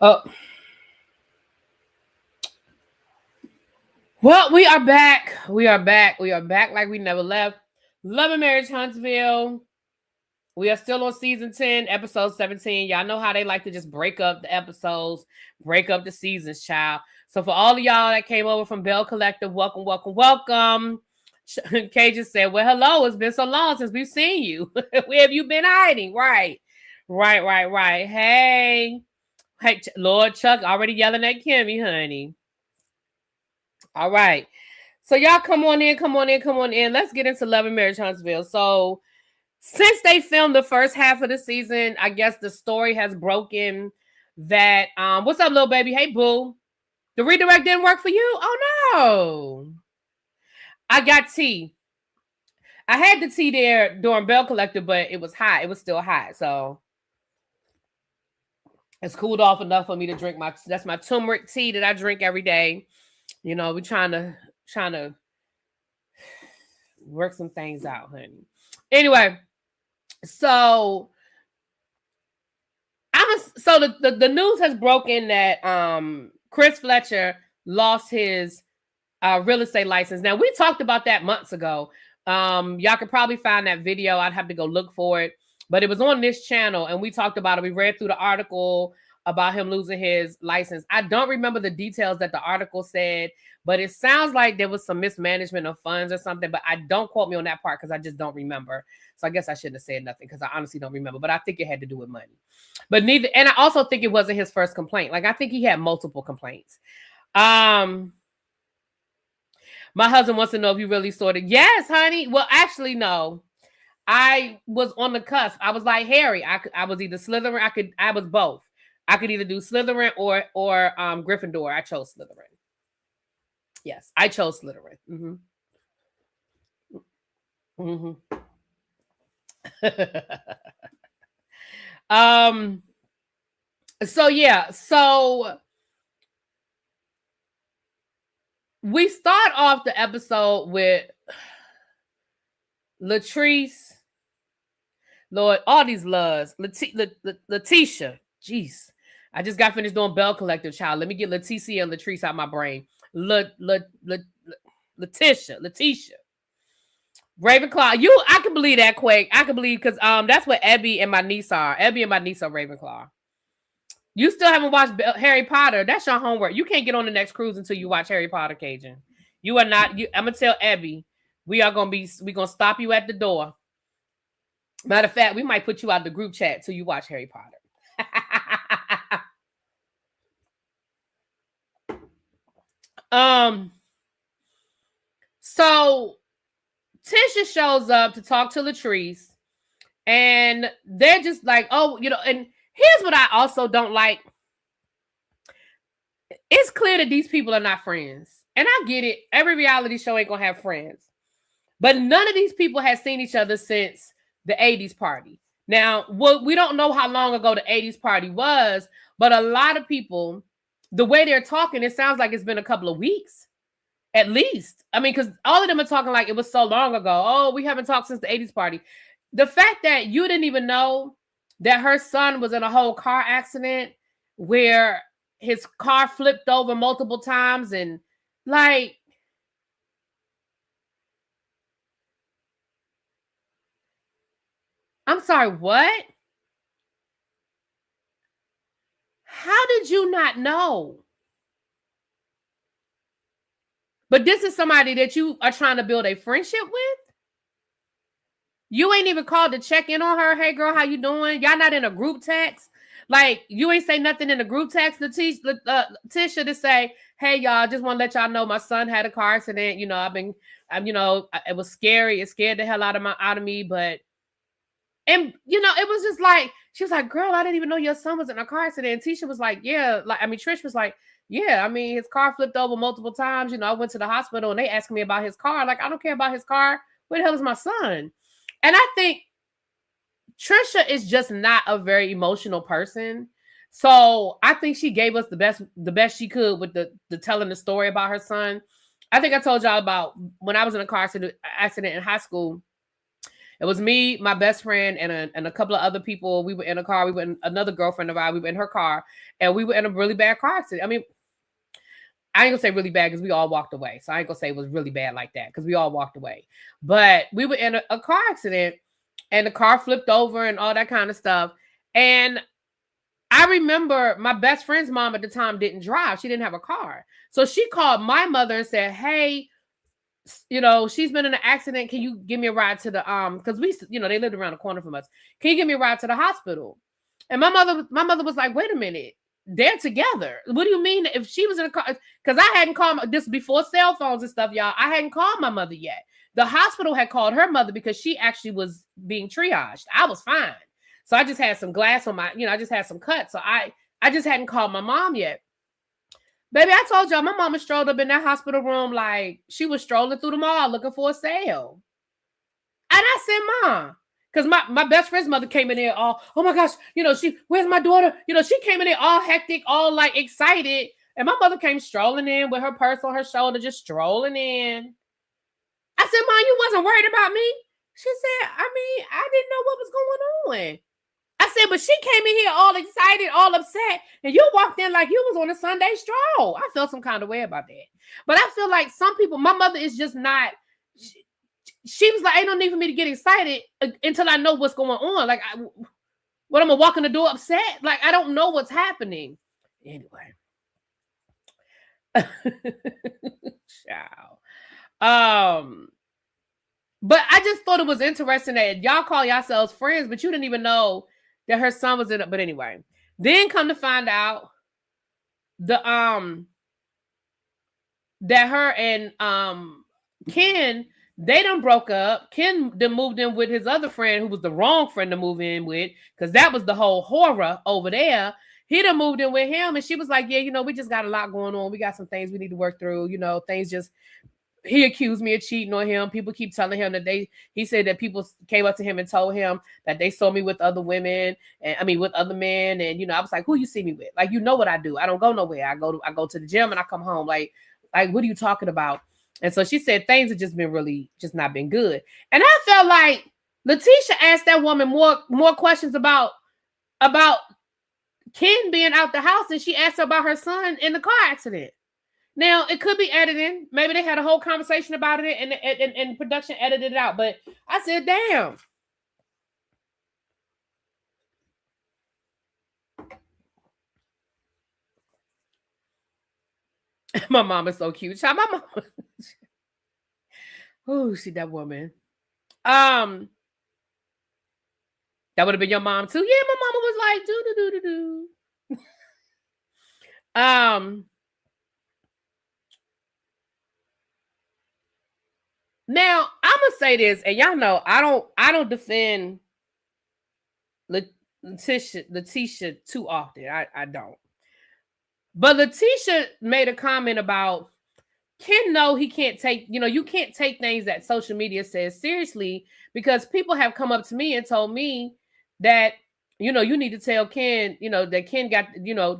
Oh, well, we are back. We are back. We are back like we never left. Love and Marriage Huntsville. We are still on season 10, episode 17. Y'all know how they like to just break up the episodes, break up the seasons, child. So for all of y'all that came over from Bell Collective, welcome, welcome, welcome. Kay just said, well, hello. It's been so long since we've seen you. Where have you been hiding? Right. Hey, Lord Chuck already yelling at Kimmy, honey. All right. So y'all come on in. Let's get into Love and Marriage Huntsville. So since they filmed the first half of the season, I guess the story has broken that what's up, little baby? Hey, boo. The redirect didn't work for you? Oh no. I got tea. I had the tea there during Bell Collector, but it was hot. It was still hot. So it's cooled off enough for me to drink that's my turmeric tea that I drink every day. You know, we're trying to work some things out, honey. Anyway, so the news has broken that Chris Fletcher lost his real estate license. Now, we talked about that months ago. Y'all could probably find that video. I'd have to go look for it. But it was on this channel, and we talked about it. We read through the article about him losing his license. I don't remember the details that the article said, but it sounds like there was some mismanagement of funds or something, but don't quote me on that part because I just don't remember. So I guess I shouldn't have said nothing because I honestly don't remember, but I think it had to do with money. But and I also think it wasn't his first complaint. Like, I think he had multiple complaints. My husband wants to know if you really saw it. Yes, honey. Well, actually, no. I was on the cusp. I was like Harry. I was either Slytherin. I was both. I could either do Slytherin or Gryffindor. I chose Slytherin. Yes, I chose Slytherin. So yeah, so we start off the episode with Latrice. Lord, all these loves. Letitia. Jeez. I just got finished doing Bell Collective, child. Let me get Leticia and Latrice out my brain. Letitia. Ravenclaw. I can believe that, Quake. I can believe because that's what Abby and my niece are. Abby and my niece are Ravenclaw. You still haven't watched Harry Potter. That's your homework. You can't get on the next cruise until you watch Harry Potter, Cajun. You are not. I'm gonna tell Abby we're gonna stop you at the door. Matter of fact, we might put you out the group chat till you watch Harry Potter. So Tisha shows up to talk to Latrice, and they're just like, oh, and here's what I also don't like. It's clear that these people are not friends. And I get it. Every reality show ain't gonna have friends. But none of these people have seen each other since the 80s party. Now, we don't know how long ago the 80s party was, but a lot of people, the way they're talking, it sounds like it's been a couple of weeks, at least. I mean, because all of them are talking like it was so long ago. Oh, we haven't talked since the 80s party. The fact that you didn't even know that her son was in a whole car accident where his car flipped over multiple times and like, I'm sorry, what? How did you not know? But this is somebody that you are trying to build a friendship with? You ain't even called to check in on her. Hey, girl, how you doing? Y'all not in a group text? Like, you ain't say nothing in the group text to Tisha to say, hey, y'all, just want to let y'all know my son had a car accident. You know, it was scary. It scared the hell out of me. But, and, it was just like, she was like, girl, I didn't even know your son was in a car accident. And Tisha was like, yeah. Trish was like, yeah, his car flipped over multiple times. I went to the hospital and they asked me about his car. Like, I don't care about his car. Where the hell is my son? And I think Trisha is just not a very emotional person. So I think she gave us the best she could with the telling the story about her son. I think I told y'all about when I was in a car accident in high school. It was me, my best friend, and a couple of other people. We were in a car. We were in another girlfriend of ours. We were in her car, and we were in a really bad car accident. I mean, I ain't gonna say really bad because we all walked away. So I ain't gonna say it was really bad like that because we all walked away. But we were in a car accident, and the car flipped over and all that kind of stuff. And I remember my best friend's mom at the time didn't drive. She didn't have a car. So she called my mother and said, hey, she's been in an accident. Can you give me a ride to the, because they lived around the corner from us. Can you give me a ride to the hospital? And my mother was like, wait a minute. They're together. What do you mean if she was in a car? Because I hadn't called this before cell phones and stuff, y'all. I hadn't called my mother yet. The hospital had called her mother because she actually was being triaged. I was fine. So I just had some glass on my, I just had some cuts. So I just hadn't called my mom yet. Baby, I told y'all my mama strolled up in that hospital room like she was strolling through the mall looking for a sale. And I said, Mom, because my best friend's mother came in there all, oh my gosh, where's my daughter? She came in there all hectic, all like excited. And my mother came strolling in with her purse on her shoulder, just strolling in. I said, Mom, you wasn't worried about me? She said, I didn't know what was going on. I said, but she came in here all excited, all upset, and you walked in like you was on a Sunday stroll. I felt some kind of way about that. But I feel like some people, my mother is just not, she was like, ain't no need for me to get excited until I know what's going on. Like, I'm going to walk in the door upset? Like, I don't know what's happening. Anyway. Ciao. But I just thought it was interesting that y'all call yourselves friends, but you didn't even know that her son was in it. But anyway, then come to find out that her and Ken, they done broke up. Ken then moved in with his other friend, who was the wrong friend to move in with, because that was the whole horror over there. He done moved in with him, and she was like, yeah, we just got a lot going on. We got some things we need to work through. Things just... He accused me of cheating on him. People keep telling him that he said that people came up to him and told him that they saw me with other women, and with other men. And, I was like, who you see me with? Like, what I do. I don't go nowhere. I go to the gym and I come home. Like, what are you talking about? And so she said things have just been really just not been good. And I felt like Latricia asked that woman more questions about Ken being out the house than she asked her about her son in the car accident. Now, it could be editing. Maybe they had a whole conversation about it and production edited it out. But I said, damn. My mom is so cute. My mom. Oh, see that woman. That would have been your mom too. Yeah, my mama was like, do. Now, I'm gonna say this, and y'all know I don't defend Latricia too often. I don't. But Latricia made a comment about Ken. No, he can't take. You can't take things that social media says seriously, because people have come up to me and told me that you need to tell Ken, that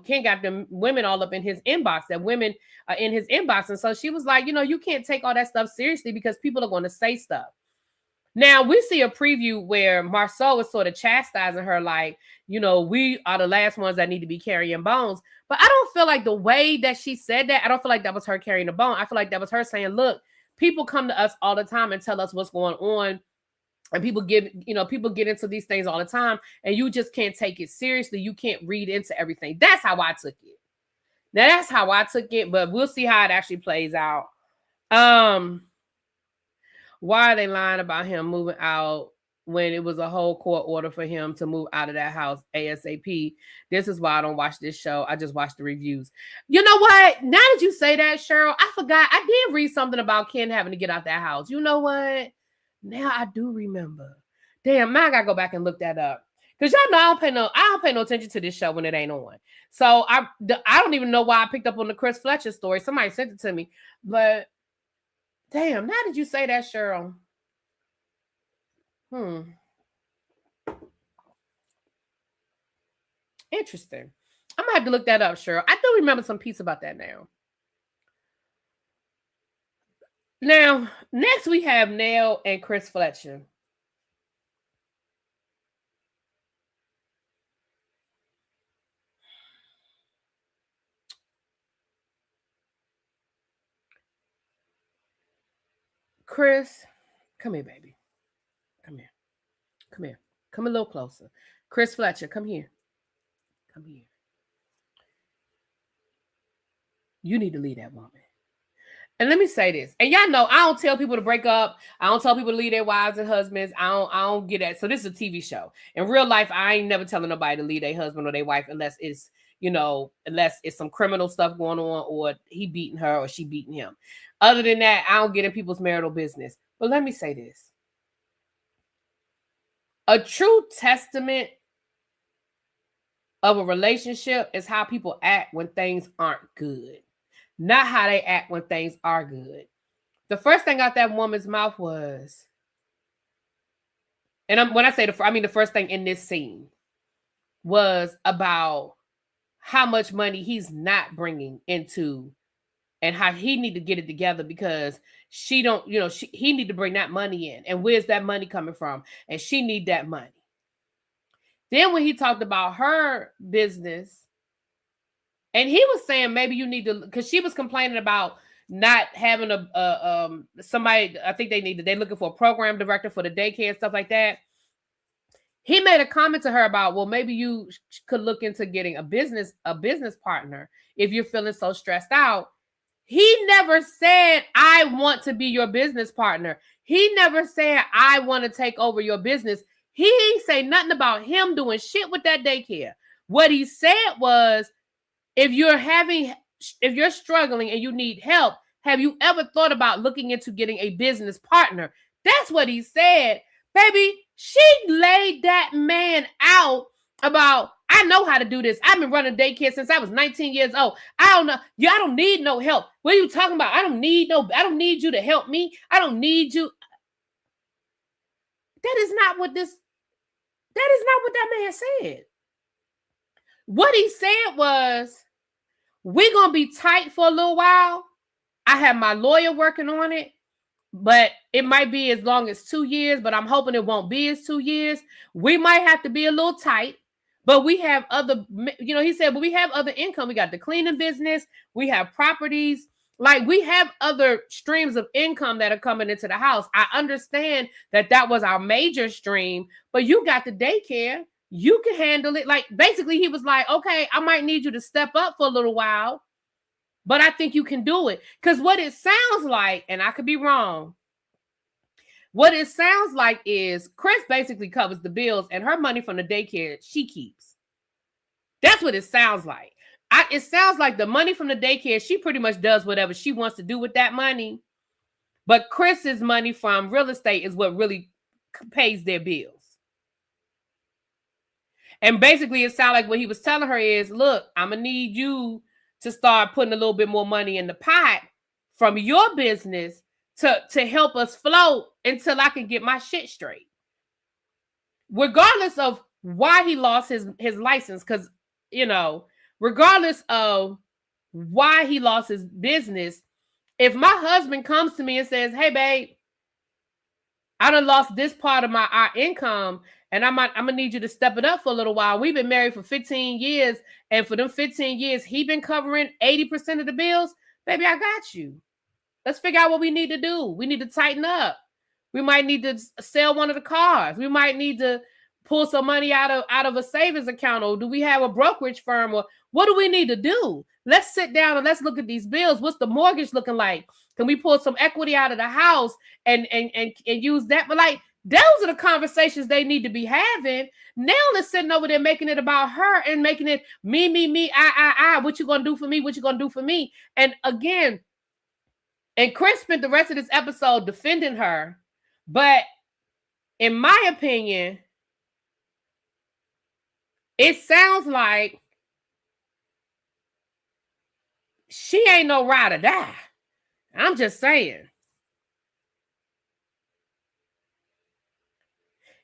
Ken got them women all up in his inbox, that women are in his inbox. And so she was like, you can't take all that stuff seriously because people are going to say stuff. Now we see a preview where Marceau is sort of chastising her, like, we are the last ones that need to be carrying bones. But I don't feel like the way that she said that, I don't feel like that was her carrying a bone. I feel like that was her saying, look, people come to us all the time and tell us what's going on. And people get into these things all the time, and you just can't take it seriously. You can't read into everything. That's how I took it. Now that's how I took it, but we'll see how it actually plays out. Why are they lying about him moving out when it was a whole court order for him to move out of that house ASAP? This is why I don't watch this show. I just watch the reviews. You know what? Now that you say that, Cheryl, I forgot. I did read something about Ken having to get out that house. You know what? Now I do remember. Damn, now I gotta go back and look that up. Because y'all know I don't pay no attention to this show when it ain't on. So I don't even know why I picked up on the Chris Fletcher story. Somebody sent it to me. But damn, now did you say that, Cheryl? Interesting. I'm gonna have to look that up, Cheryl. I do remember some piece about that now. Now, next we have Nell and Chris Fletcher. Chris, come here, baby. Come here. Come here. Come a little closer. Chris Fletcher, come here. Come here. You need to leave that woman. And let me say this. And y'all know I don't tell people to break up. I don't tell people to leave their wives and husbands. I don't get that. So this is a TV show. In real life, I ain't never telling nobody to leave their husband or their wife unless it's, unless it's some criminal stuff going on or he beating her or she beating him. Other than that, I don't get in people's marital business. But let me say this. A true testament of a relationship is how people act when things aren't good. Not how they act when things are good. The first thing out that woman's mouth was, and when I say the first thing in this scene was about how much money he's not bringing into, and how he need to get it together because he need to bring that money in, and where's that money coming from, and she need that money. Then when he talked about her business. And he was saying maybe you need to, because she was complaining about not having somebody. I think they're looking for a program director for the daycare and stuff like that. He made a comment to her about, well, maybe you could look into getting a business partner if you're feeling so stressed out. He never said, I want to be your business partner. He never said, I want to take over your business. He ain't say nothing about him doing shit with that daycare. What he said was, if you're struggling and you need help, have you ever thought about looking into getting a business partner? That's what he said. Baby, she laid that man out about, I know how to do this. I've been running daycare since I was 19 years old. I don't know. I don't need no help. What are you talking about? I don't need you to help me. I don't need you. That is not what that man said. What he said was, we're going to be tight for a little while. I have my lawyer working on it, but it might be as long as 2 years, but I'm hoping it won't be as 2 years. We might have to be a little tight, but we have other, he said, but we have other income. We got the cleaning business. We have properties. Like, we have other streams of income that are coming into the house. I understand that was our major stream, but you got the daycare. You can handle it. Like, basically, he was like, okay, I might need you to step up for a little while, but I think you can do it. Because what it sounds like, and I could be wrong, what it sounds like is Chris basically covers the bills and her money from the daycare she keeps. That's what it sounds like. It sounds like the money from the daycare, she pretty much does whatever she wants to do with that money. But Chris's money from real estate is what really pays their bills. And basically, it sounded like what he was telling her is, look, I'm going to need you to start putting a little bit more money in the pot from your business to help us float until I can get my shit straight. Regardless of why he lost his license, because, regardless of why he lost his business, if my husband comes to me and says, hey, babe, I done lost this part of our income, and I'm going to need you to step it up for a little while. We've been married for 15 years, and for them 15 years, he been covering 80% of the bills. Baby, I got you. Let's figure out what we need to do. We need to tighten up. We might need to sell one of the cars. We might need to pull some money out of a savings account, or do we have a brokerage firm, or what do we need to do? Let's sit down and let's look at these bills. What's the mortgage looking like? Can we pull some equity out of the house and use that? But like, those are the conversations they need to be having. Now they're sitting over there making it about her and making it me, I. What you gonna do for me? What you gonna do for me? And again, and Chris spent the rest of this episode defending her, but in my opinion, it sounds like she ain't no ride or die. I'm just saying.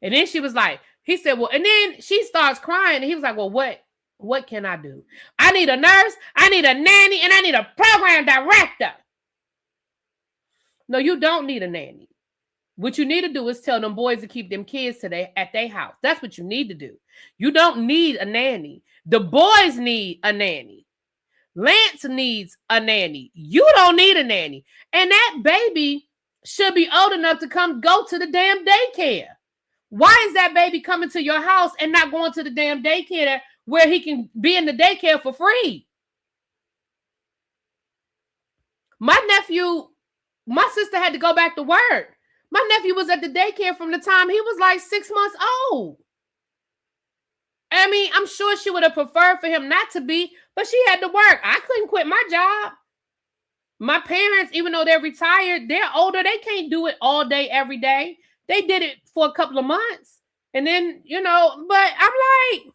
And then she was like, he said, well, and then she starts crying. And he was like, well, what can I do? I need a nurse, I need a nanny, and I need a program director. No, you don't need a nanny. What you need to do is tell them boys to keep them kids at their house. That's what you need to do. You don't need a nanny. The boys need a nanny. Lance needs a nanny. You don't need a nanny. And that baby should be old enough to come go to the damn daycare. Why is that baby coming to your house and not going to the damn daycare where he can be in the daycare for free? My nephew, my sister had to go back to work. My nephew was at the daycare from the time he was like 6 months old. I mean, I'm sure she would have preferred for him not to be, but she had to work. I couldn't quit my job. My parents, even though they're retired, they're older. They can't do it all day, every day. They did it for a couple of months. And then, you know, but I'm like,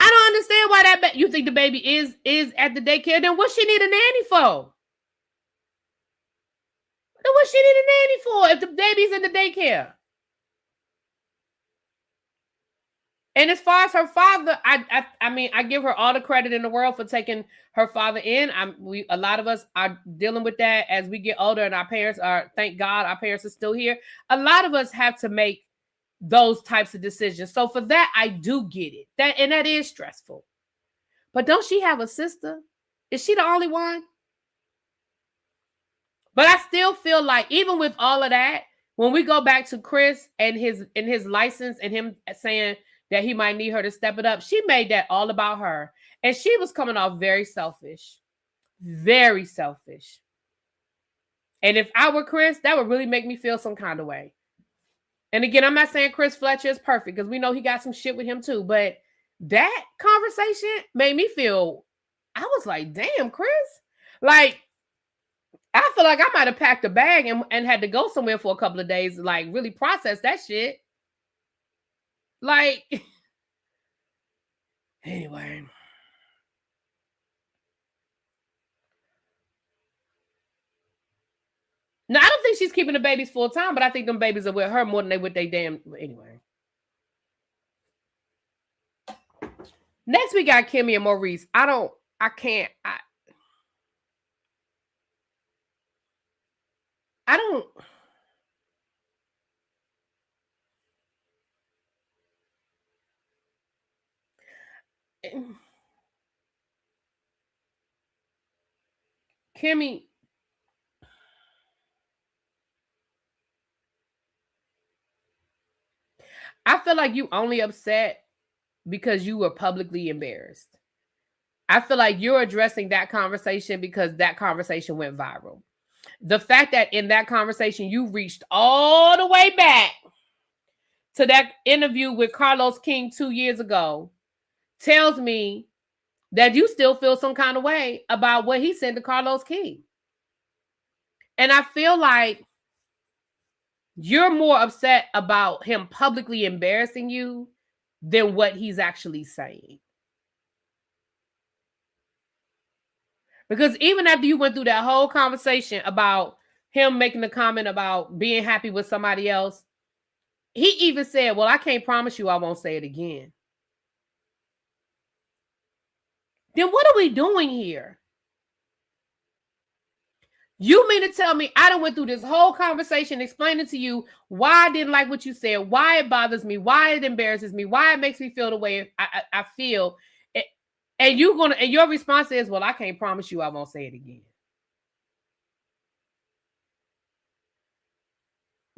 I don't understand why that you think the baby is at the daycare. Then what she need a nanny for? Then what she need a nanny for if the baby's in the daycare? And as far as her father, I mean, I give her all the credit in the world for taking her father in. A lot of us are dealing with that as we get older, and our parents are, thank God, our parents are still here. A lot of us have to make those types of decisions. So for that, I do get it. That is stressful. But don't she have a sister? Is she the only one? But I still feel like, even with all of that, when we go back to Chris and his license and him saying that he might need her to step it up, she made that all about her. And she was coming off very selfish. Very selfish. And if I were Chris, that would really make me feel some kind of way. And again, I'm not saying Chris Fletcher is perfect, because we know he got some shit with him too. But that conversation made me feel, I was like, damn, Chris. Like, I feel like I might have packed a bag and had to go somewhere for a couple of days, like really process that shit. Like, anyway. Now, I don't think she's keeping the babies full time, but I think them babies are with her more than they with their damn. Anyway. Next, we got Kimmy and Maurice. I can't. Kimmy. I feel like you only upset because you were publicly embarrassed. I feel like you're addressing that conversation because that conversation went viral. The fact that in that conversation, you reached all the way back to that interview with Carlos King 2 years ago tells me that you still feel some kind of way about what he said to Carlos King. And I feel like you're more upset about him publicly embarrassing you than what he's actually saying. Because even after you went through that whole conversation about him making the comment about being happy with somebody else, he even said, well, I can't promise you I won't say it again. Then what are we doing here? You mean to tell me I done went through this whole conversation explaining to you why I didn't like what you said, why it bothers me, why it embarrasses me, why it makes me feel the way I feel. And your response is, well, I can't promise you I won't say it again.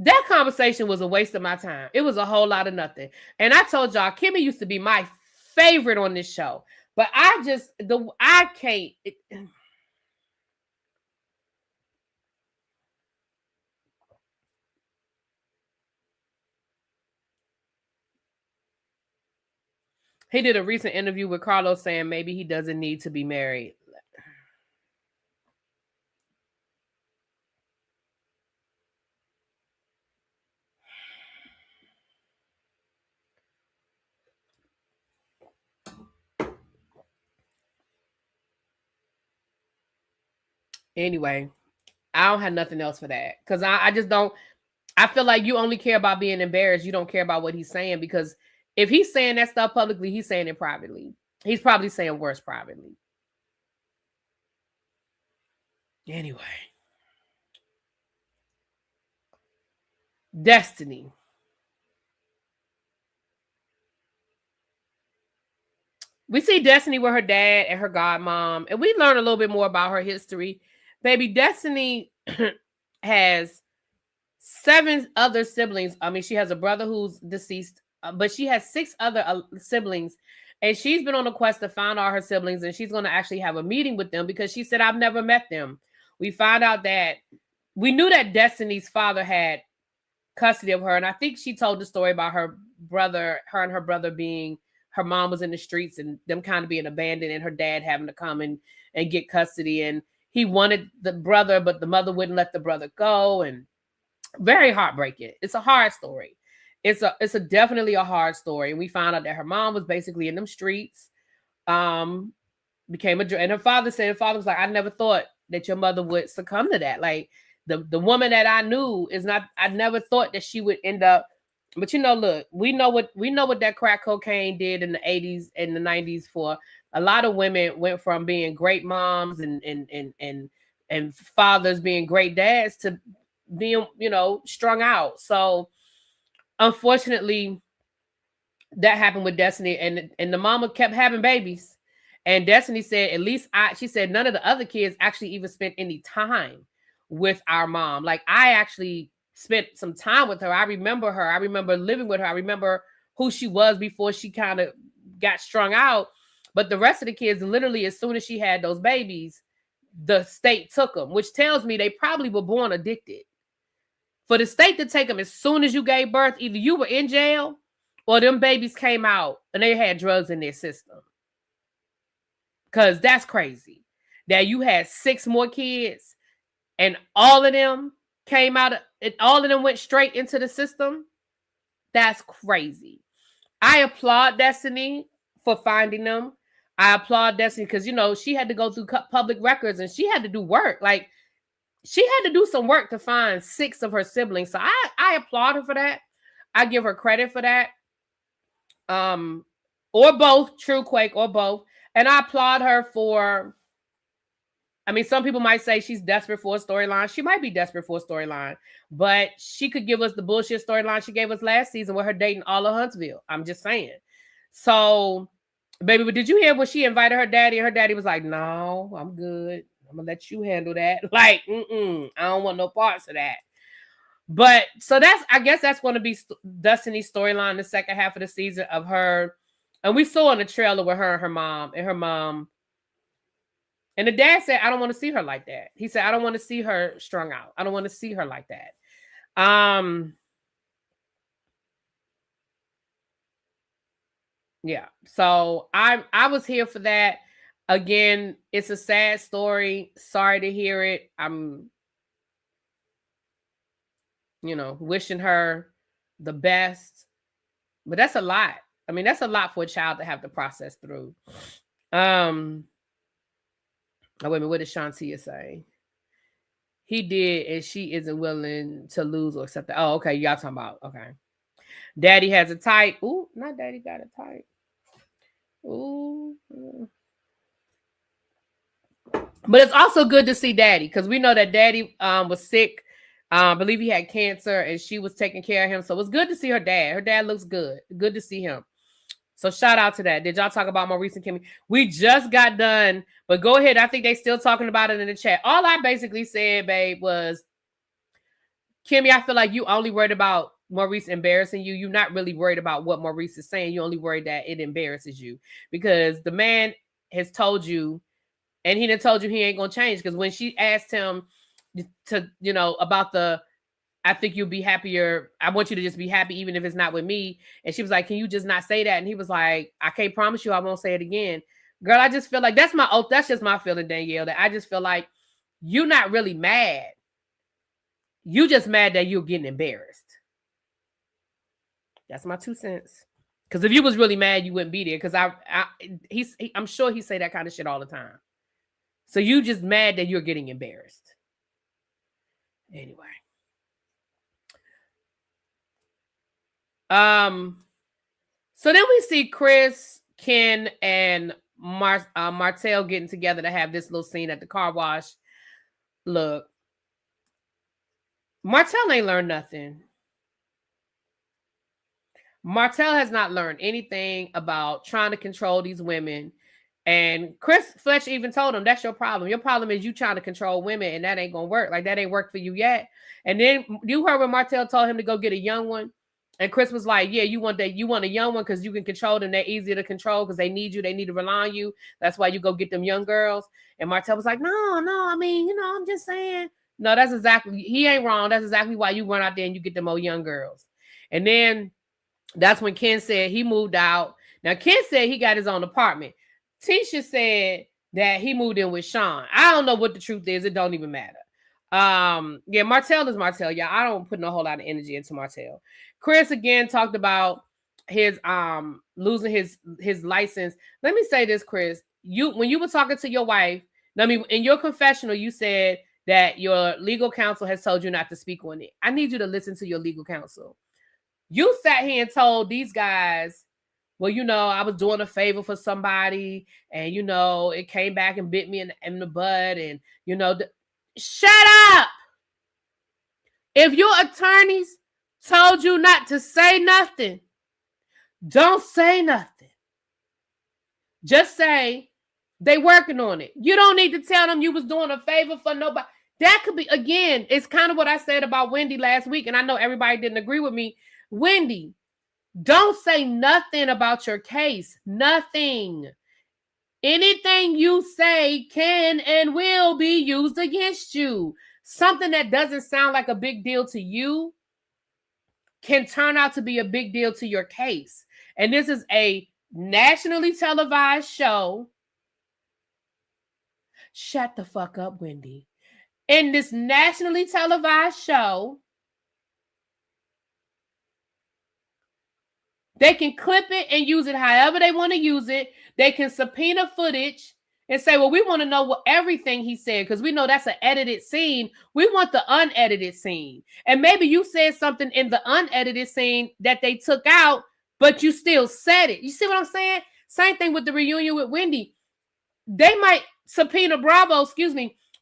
That conversation was a waste of my time. It was a whole lot of nothing. And I told y'all, Kimmy used to be my favorite on this show. But I can't. He did a recent interview with Carlos saying maybe he doesn't need to be married. Anyway, I don't have nothing else for that. Because I just don't. I feel like you only care about being embarrassed. You don't care about what he's saying. Because if he's saying that stuff publicly, he's saying it privately. He's probably saying worse privately. Anyway. Destiny. We see Destiny with her dad and her godmom, and we learn a little bit more about her history. Baby, Destiny has 7 other siblings. I mean, she has a brother who's deceased, but she has 6 other siblings. And she's been on a quest to find all her siblings, and she's going to actually have a meeting with them because she said, I've never met them. We found out that we knew that Destiny's father had custody of her. And I think she told the story about her and her brother being, her mom was in the streets and them kind of being abandoned and her dad having to come and get custody. And he wanted the brother, but the mother wouldn't let the brother go. And very heartbreaking. It's a hard story. It's a definitely a hard story. And we found out that her mom was basically in them streets, became and her father was like, I never thought that your mother would succumb to that. Like the woman that I knew I never thought that she would end up. But look, we know what that crack cocaine did in the 80s and the 90s for a lot of women. Went from being great moms and fathers, being great dads, to being, strung out. So unfortunately, that happened with Destiny, and the mama kept having babies. And Destiny said, at least she said none of the other kids actually even spent any time with our mom. Like, I actually spent some time with her. I remember her. I remember living with her. I remember who she was before she kind of got strung out. But the rest of the kids, literally, as soon as she had those babies, the state took them, which tells me they probably were born addicted. For the state to take them as soon as you gave birth, either you were in jail or them babies came out and they had drugs in their system. Because that's crazy. That you had 6 more kids and all of them came out, all of them went straight into the system. That's crazy. I applaud Destiny for finding them. I applaud Destiny because, she had to go through public records and she had to do work. Like, she had to do some work to find 6 of her siblings. So I applaud her for that. I give her credit for that. Or both, True Quake, or both. And I applaud her for, I mean, some people might say she's desperate for a storyline. She might be desperate for a storyline, but she could give us the bullshit storyline she gave us last season with her dating all of Huntsville. I'm just saying. So, baby, but did you hear when she invited her daddy? And her daddy was like, no, I'm good. I'm gonna let you handle that. Like, I don't want no parts of that. But so I guess that's going to be Destiny's storyline, the second half of the season, of her. And we saw in the trailer with her and her mom. And the dad said, I don't want to see her like that. He said, I don't want to see her strung out. I don't want to see her like that. Yeah. So I was here for that. Again, it's a sad story. Sorry to hear it. I'm, wishing her the best. But that's a lot. I mean, that's a lot for a child to have to process through. Oh, wait a minute. What did Shantia say? He did, and she isn't willing to lose or accept that. Oh, okay. Y'all talking about, okay. Daddy has a type. Ooh, not Daddy got a type. Ooh. But it's also good to see Daddy, because we know that Daddy was sick. I believe he had cancer, and she was taking care of him. So it was good to see her dad. Her dad looks good. Good to see him. So shout out to that. Did y'all talk about Maurice and Kimmy? We just got done, but go ahead. I think they still talking about it in the chat. All I basically said, babe, was, Kimmy, I feel like you only worried about Maurice embarrassing you. You're not really worried about what Maurice is saying. You only worried that it embarrasses you, because the man has told you, and he done told you he ain't gonna change. Because when she asked him to, about I think you'll be happier. I want you to just be happy, even if it's not with me. And she was like, can you just not say that? And he was like, I can't promise you I won't say it again. Girl, I just feel like that's just my feeling, Danielle, that I just feel like you're not really mad. You just mad that you're getting embarrassed. That's my 2 cents. Because if you was really mad, you wouldn't be there. Because I'm sure he say that kind of shit all the time. So you just mad that you're getting embarrassed. Anyway. So then we see Chris, Ken, and Martell getting together to have this little scene at the car wash. Look, Martell ain't learned nothing. Martell has not learned anything about trying to control these women And Chris Fletcher even told him, that's your problem. Your problem is you trying to control women, and that ain't gonna work. Like, that ain't worked for you yet. And then you heard when Martell told him to go get a young one. And Chris was like, yeah, you want a young one because you can control them. They're easier to control because they need you. They need to rely on you. That's why you go get them young girls. And Martell was like, no, I mean, I'm just saying. No, that's exactly, he ain't wrong. That's exactly why you run out there and you get them old young girls. And then that's when Ken said he moved out. Now, Ken said he got his own apartment. Tisha said that he moved in with Sean. I don't know what the truth is. It don't even matter. Yeah, Martell is Martell. Yeah, I don't put no whole lot of energy into Martell. Chris again talked about his losing his license. Let me say this, Chris. When you were talking to your wife, I mean, in your confessional, you said that your legal counsel has told you not to speak on it. I need you to listen to your legal counsel. You sat here and told these guys, well, I was doing a favor for somebody, and it came back and bit me in the butt, and shut up. If your attorneys told you not to say nothing, don't say nothing. Just say they working on it. You don't need to tell them you was doing a favor for nobody. That could be, again, it's kind of what I said about Wendy last week, and I know everybody didn't agree with me. Wendy, don't say nothing about your case. Nothing. Anything you say can and will be used against you. Something that doesn't sound like a big deal to you can turn out to be a big deal to your case. And this is a nationally televised show. Shut the fuck up, Wendy. In this nationally televised show, they can clip it and use it however they want to use it. They can subpoena footage and say, well, we want to know what everything he said, because we know that's an edited scene. We want the unedited scene. And maybe you said something in the unedited scene that they took out, but you still said it. You see what I'm saying? Same thing with the reunion with Wendy. They might subpoena Bravo,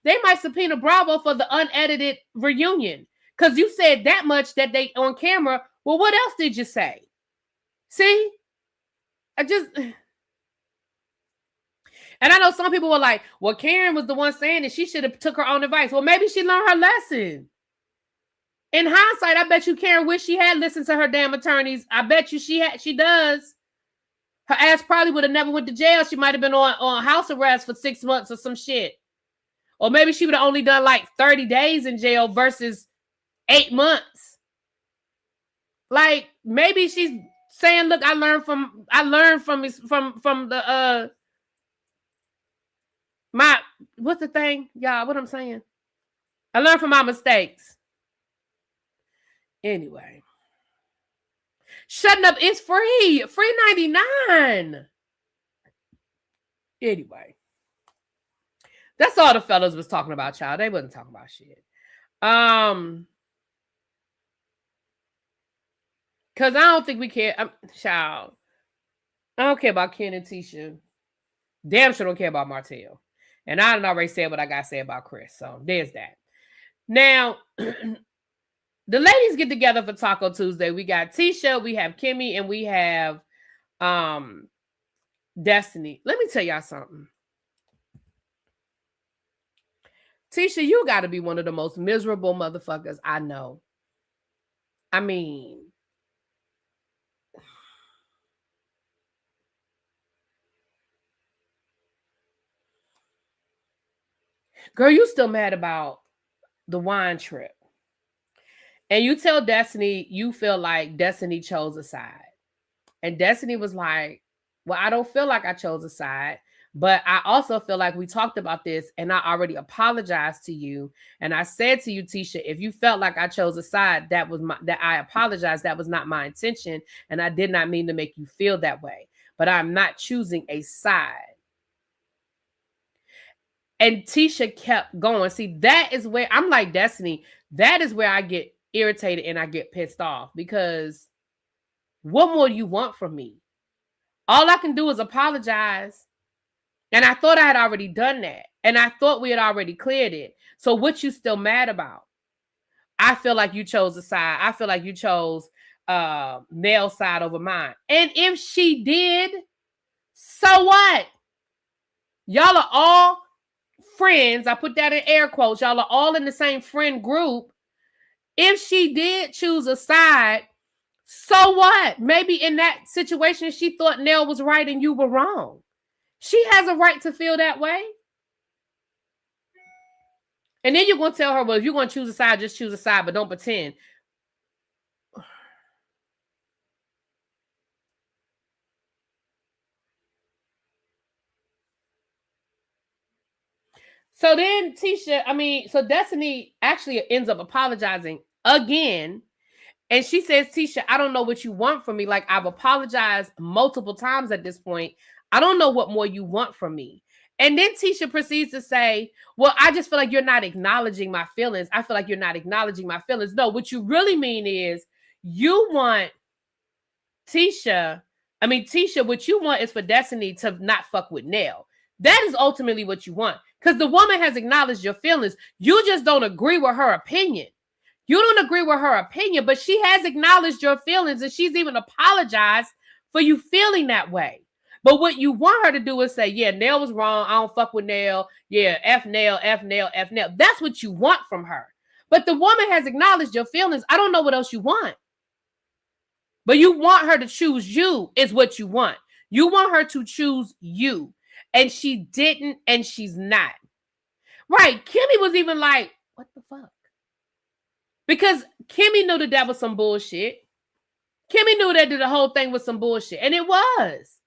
they might subpoena Bravo for the unedited reunion, because you said that much that they on camera. Well, what else did you say? See? And I know some people were like, well, Karen was the one saying that she should have took her own advice. Well, maybe she learned her lesson. In hindsight, I bet you Karen wish she had listened to her damn attorneys. I bet you she does. Her ass probably would have never went to jail. She might have been on house arrest for 6 months or some shit. Or maybe she would have only done like 30 days in jail versus 8 months. Like, maybe she's saying, look, I learned from the what's the thing, y'all? What I'm saying? I learned from my mistakes. Anyway, shutting up is free. Free 99. Anyway, that's all the fellas was talking about, y'all. They wasn't talking about shit. Because I don't think we care. Child, I don't care about Ken and Tisha. Damn sure don't care about Martell. And I done already said what I got to say about Chris. So there's that. Now, the ladies get together for Taco Tuesday. We got Tisha, we have Kimmy, and we have Destiny. Let me tell y'all something. Tisha, you got to be one of the most miserable motherfuckers I know. I mean, girl, you still mad about the wine trip. And you tell Destiny you feel like Destiny chose a side. And Destiny was like, well, I don't feel like I chose a side, but I also feel like we talked about this and I already apologized to you. And I said to you, Tisha, if you felt like I chose a side, that I apologized. That was not my intention. And I did not mean to make you feel that way, but I'm not choosing a side. And Tisha kept going. See, that is where I'm like, Destiny, that is where I get irritated and I get pissed off, because what more do you want from me? All I can do is apologize. And I thought I had already done that. And I thought we had already cleared it. So what you still mad about? I feel like you chose a side. I feel like you chose Nell's side over mine. And if she did, so what? Y'all are all friends. I put that in air quotes. Y'all are all in the same friend group. If she did choose a side, so what? Maybe in that situation, she thought Nell was right and you were wrong. She has a right to feel that way. And then you're going to tell her, well, if you're going to choose a side, just choose a side, but don't pretend. So then so Destiny actually ends up apologizing again. And she says, Tisha, I don't know what you want from me. Like, I've apologized multiple times at this point. I don't know what more you want from me. And then Tisha proceeds to say, well, I just feel like you're not acknowledging my feelings. I feel like you're not acknowledging my feelings. No, what you really mean is you want Tisha, what you want is for Destiny to not fuck with Nell. That is ultimately what you want. Because the woman has acknowledged your feelings. You just don't agree with her opinion. You don't agree with her opinion, but she has acknowledged your feelings and she's even apologized for you feeling that way. But what you want her to do is say, yeah, Nell was wrong. I don't fuck with Nell. Yeah, F Nell, F Nell, F Nell. That's what you want from her. But the woman has acknowledged your feelings. I don't know what else you want. But you want her to choose you is what you want. You want her to choose you. And she didn't, and she's not. Right. Kimmy was even like, what the fuck? Because Kimmy knew that was some bullshit. Kimmy knew that the whole thing was some bullshit. And it was.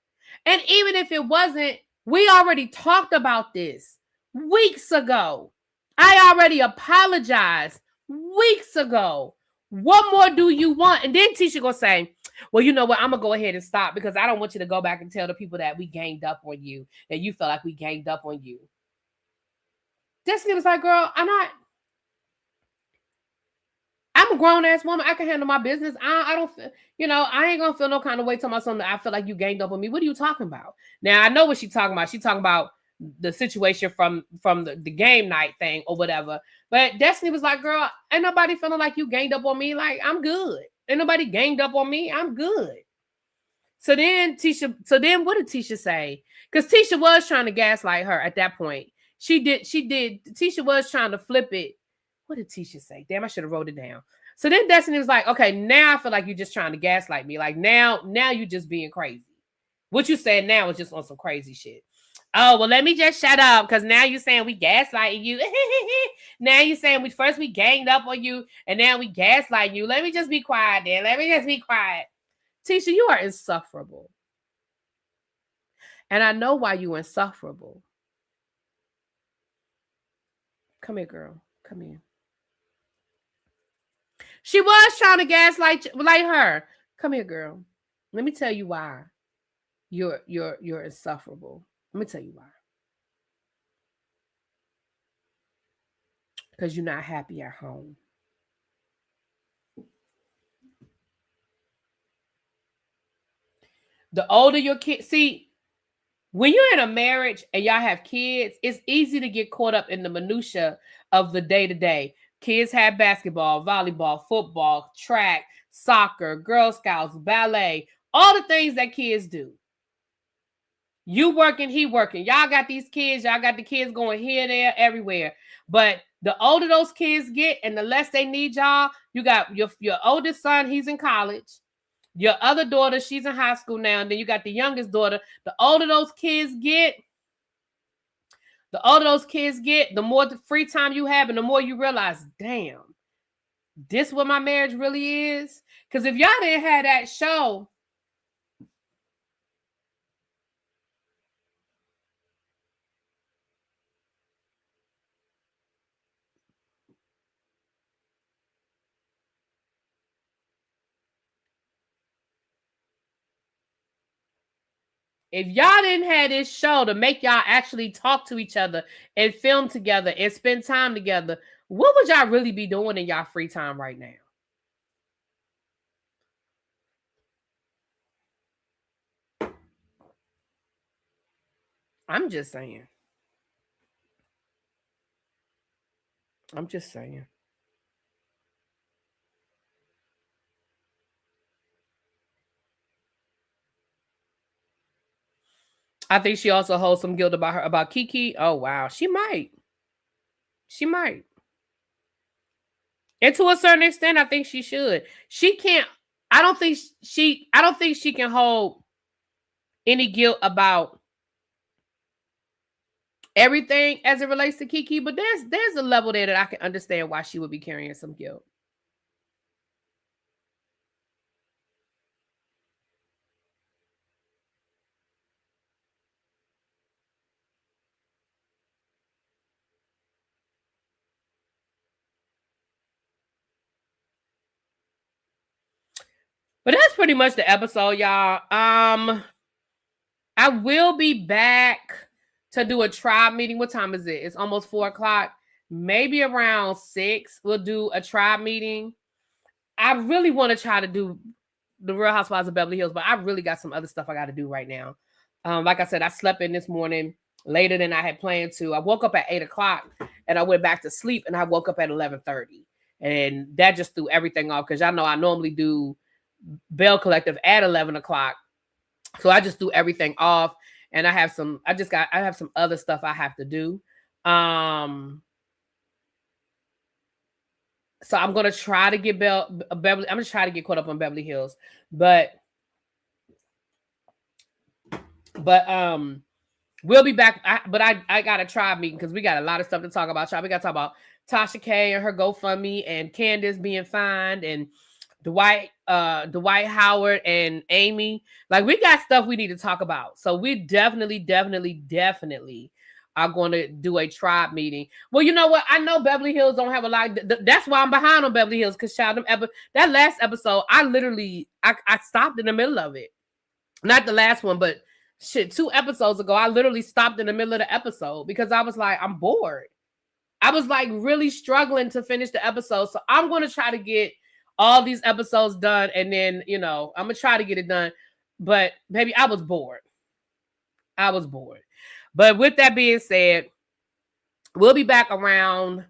And even if it wasn't, we already talked about this weeks ago. I already apologized weeks ago. What more do you want? And then Tisha gonna say, well, you know what? I'm gonna go ahead and stop because I don't want you to go back and tell the people that we ganged up on you, that you felt like we ganged up on you. Destiny was like, girl, I'm a grown ass woman. I can handle my business. I don't, I ain't gonna feel no kind of way talking about something that I feel like you ganged up on me. What are you talking about? Now I know what she's talking about. She's talking about the situation from the game night thing or whatever. But Destiny was like, girl, ain't nobody feeling like you ganged up on me. Like, I'm good. Ain't nobody ganged up on me. I'm good. So then what did Tisha say? Because Tisha was trying to gaslight her at that point. She did. Tisha was trying to flip it. What did Tisha say? Damn, I should have wrote it down. So then Destiny was like, okay, now I feel like you're just trying to gaslight me. Like now you're just being crazy. What you saying now is just on some crazy shit. Oh, well, let me just shut up because now you're saying we gaslighting you. Now you're saying we ganged up on you and now we gaslight you. Let me just be quiet then. Let me just be quiet. Tisha, you are insufferable. And I know why you're insufferable. Come here, girl. Come here. She was trying to gaslight like her. Come here, girl. Let me tell you why you're insufferable. Let me tell you why. Because you're not happy at home. The older your kids, see, when you're in a marriage and y'all have kids, it's easy to get caught up in the minutia of the day-to-day. Kids have basketball, volleyball, football, track, soccer, Girl Scouts, ballet, all the things that kids do. You working, he working. Y'all got these kids. Y'all got the kids going here, there, everywhere. But the older those kids get and the less they need y'all, you got your oldest son, he's in college. Your other daughter, she's in high school now. And then you got the youngest daughter. The older those kids get, the more the free time you have and the more you realize, damn, this what my marriage really is? Because if y'all didn't have that show, if y'all didn't have this show to make y'all actually talk to each other and film together and spend time together, what would y'all really be doing in y'all free time right now? I'm just saying. I'm just saying. I think she also holds some guilt about Kiki. Oh wow, she might. She might. And to a certain extent, I think she should. She can't. I don't think she can hold any guilt about everything as it relates to Kiki. But there's a level there that I can understand why she would be carrying some guilt. But that's pretty much the episode, y'all. I will be back to do a tribe meeting. What time is it? It's almost 4:00. Maybe around 6, we'll do a tribe meeting. I really want to try to do the Real Housewives of Beverly Hills, but I really got some other stuff I got to do right now. Like I said, I slept in this morning later than I had planned to. I woke up at 8:00 and I went back to sleep, and I woke up at 11:30, and that just threw everything off because y'all know I normally do Bell Collective at 11:00, so I just threw everything off, and I have some other stuff I have to do. So I'm gonna try to get Beverly. I'm gonna try to get caught up on Beverly Hills, but we'll be back. I got a tribe meeting because we got a lot of stuff to talk about. We got to talk about Tasha K and her GoFundMe, and Candace being fined, and Dwight Howard and Amy. Like, we got stuff we need to talk about. So we definitely are going to do a tribe meeting. Well, you know what? I know Beverly Hills don't have a lot. That's why I'm behind on Beverly Hills, because that last episode, I stopped in the middle of it. Not the last one, but 2 episodes ago, I literally stopped in the middle of the episode because I was like, I'm bored. I was like really struggling to finish the episode. So I'm going to try to get all these episodes done, and then, I'm going to try to get it done. But baby, I was bored. But with that being said, we'll be back around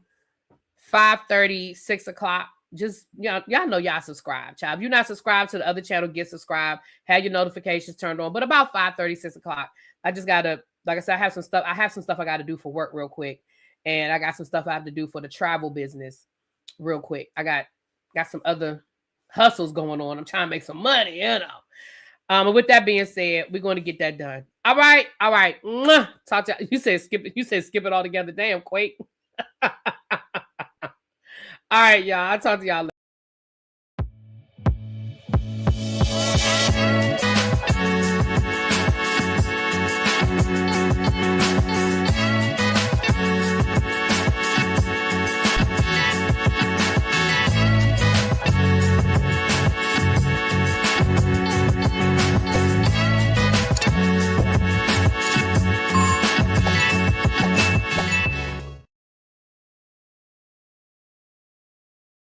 5:30, 6:00. Just, y'all know y'all subscribe, child. If you're not subscribed to the other channel, get subscribed. Have your notifications turned on. But about 5:30, 6:00, I just gotta, like I said, I have some stuff I got to do for work real quick, and I got some stuff I have to do for the travel business real quick. I got some other hustles going on. I'm trying to make some money, And with that being said, we're going to get that done. All right. Talk to you. Said skip it. You said skip it all together. Damn, Quake. All right, y'all. I'll talk to y'all later.